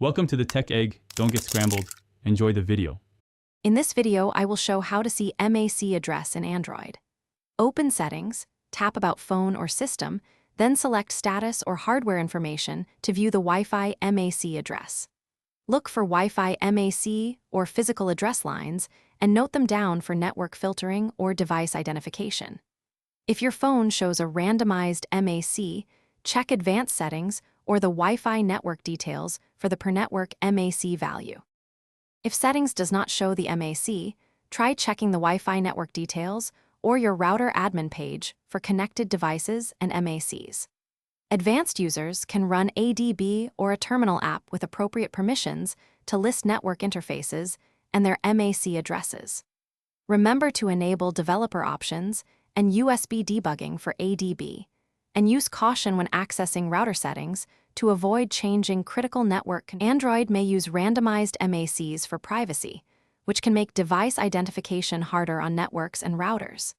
Welcome to the Tech Egg. Don't get scrambled. Enjoy the video. In this video, I will show how to see MAC address in Android. Open Settings, tap About Phone or System, then select Status or Hardware Information to view the Wi-Fi MAC address. Look for Wi-Fi MAC or physical address lines and note them down for network filtering or device identification. If your phone shows a randomized MAC, check Advanced Settings or the Wi-Fi network details for the per network MAC value. If settings does not show the MAC, try checking the Wi-Fi network details or your router admin page for connected devices and MACs. Advanced users can run ADB or a terminal app with appropriate permissions to list network interfaces and their MAC addresses. Remember to enable developer options and USB debugging for ADB, and use caution when accessing router settings to avoid changing critical network. Android may use randomized MACs for privacy, which can make device identification harder on networks and routers.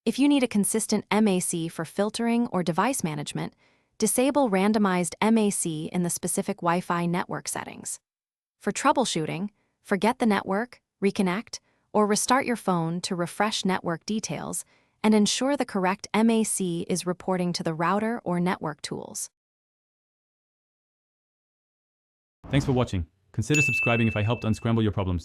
If you need a consistent MAC for filtering or device management, disable randomized MAC in the specific Wi-Fi network settings. For troubleshooting, forget the network, reconnect, or restart your phone to refresh network details and ensure the correct MAC is reporting to the router or network tools. Thanks for watching. Consider subscribing if I helped unscramble your problems.